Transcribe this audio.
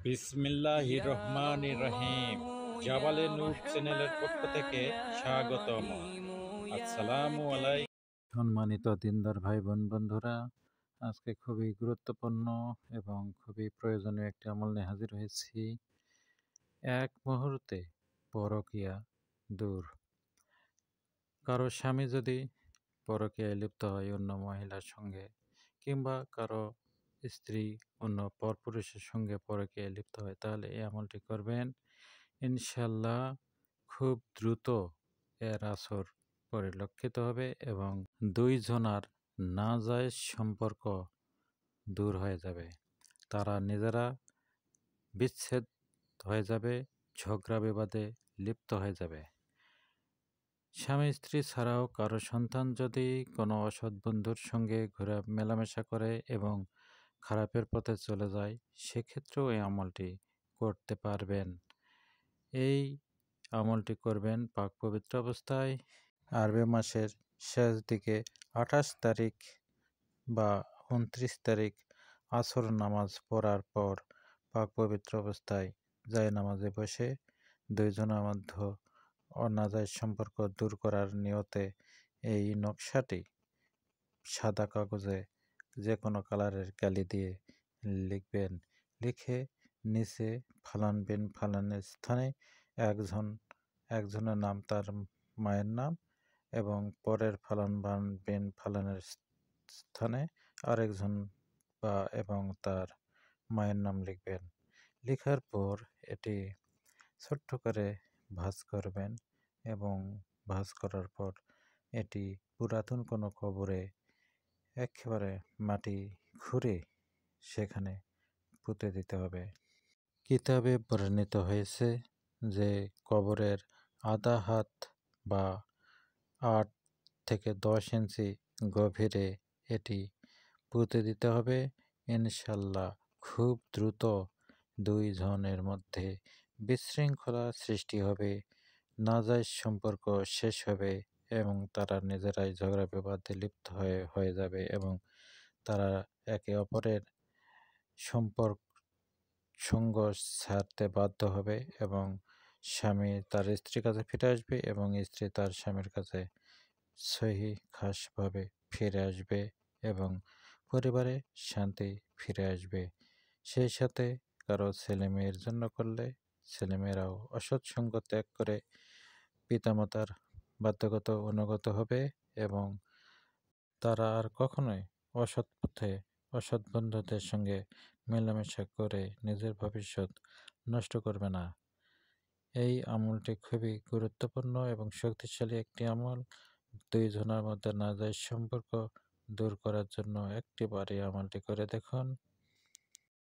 বিসমিল্লাহির রহমানির রহিম। জাবালে নূর চ্যানেলের পক্ষ থেকে স্বাগতম। আসসালামু আলাইকুম। সম্মানিত দিনদার ভাই বোন বন্ধুরা, আজকে খুবই গুরুত্বপূর্ণ এবং খুবই প্রয়োজনীয় একটি আমল নিয়ে হাজির হয়েছি। এক মুহূর্তে পরকীয়া দূর। কারো স্বামী যদি পরকীয়ায় লিপ্ত হয় অন্য মহিলার সঙ্গে, কিংবা কারো স্ত্রী অন্য পরপুরুষের সঙ্গে পরকীয়ায় লিপ্ত হয়, তাহলে এই আমলটি করবেন। ইনশাল্লাহ খুব দ্রুত এর আসর পরিলক্ষিত হবে এবং দুই জনার নাজায়েজ সম্পর্ক দূর হয়ে যাবে। তারা নিজেরা বিচ্ছেদ হয়ে যাবে, ঝগড়া বিবাদে লিপ্ত হয়ে যাবে। স্বামী স্ত্রী ছাড়াও কারো সন্তান যদি কোনো অসৎ বন্ধুর সঙ্গে ঘোরা মেলামেশা করে এবং খারাপের পথে চলে যায়, সেক্ষেত্রেও এই আমলটি করতে পারবেন। এই আমলটি করবেন পাক পবিত্র অবস্থায়। আরবি মাসের শেষ দিকে 28 তারিখ বা 29 তারিখ আসর নামাজ পড়ার পর পাক পবিত্র অবস্থায় জায়নামাজে বসে দুইজনের মধ্যে অনাজায়েজ সম্পর্ক দূর করার নিয়তে এই নকশাটি সাদা কাগজে যে কোনো কালারের কালি দিয়ে লিখবেন। লিখে নিচে ফালান বিন ফালানের স্থানে একজনের নাম, তার মায়ের নাম, এবং পরের ফালান বিন ফালানের স্থানে আরেকজন এবং তার মায়ের নাম লিখবেন। লেখার পর এটি ছোট্ট করে ভাঁজ করবেন এবং ভাঁজ করার পর এটি পুরাতন কোনো কবরে একেবারে মাটি খুঁড়ে সেখানে পুঁতে দিতে হবে। কিতাবে বর্ণিত হয়েছে যে কবরের আধা হাত বা 8 থেকে 10 ইঞ্চি গভীরে এটি পুঁতে দিতে হবে। ইনশাল্লাহ খুব দ্রুত দুই জনের মধ্যে বিশৃঙ্খলা সৃষ্টি হবে, নাজায়েজ সম্পর্ক শেষ হবে এবং তারা নিজেরাই ঝগড়া বিবাদে লিপ্ত হয়ে যাবে এবং তারা একে অপরের সঙ্গ ছাড়তে বাধ্য হবে এবং স্বামী তার স্ত্রীর কাছে ফিরে আসবে এবং স্ত্রী তার স্বামীর কাছে সহি খাসভাবে ফিরে আসবে এবং পরিবারে শান্তি ফিরে আসবে। সেই সাথে কারো ছেলে মেয়ের জন্য করলে ছেলেমেয়েরাও অসৎ সঙ্গ ত্যাগ করে পিতামাতার বাধ্যগত অনুগত হবে এবং তারা আর কখনোই অসৎ পথে অসৎ বন্ধুদের সঙ্গে মেলামেশা করে নিজের ভবিষ্যৎ নষ্ট করবে না। এই আমলটি খুবই গুরুত্বপূর্ণ এবং শক্তিশালী একটি আমল। দুই জনের মধ্যে নাজায়েজ সম্পর্ক দূর করার জন্য একটিবার এই আমলটি করে দেখুন।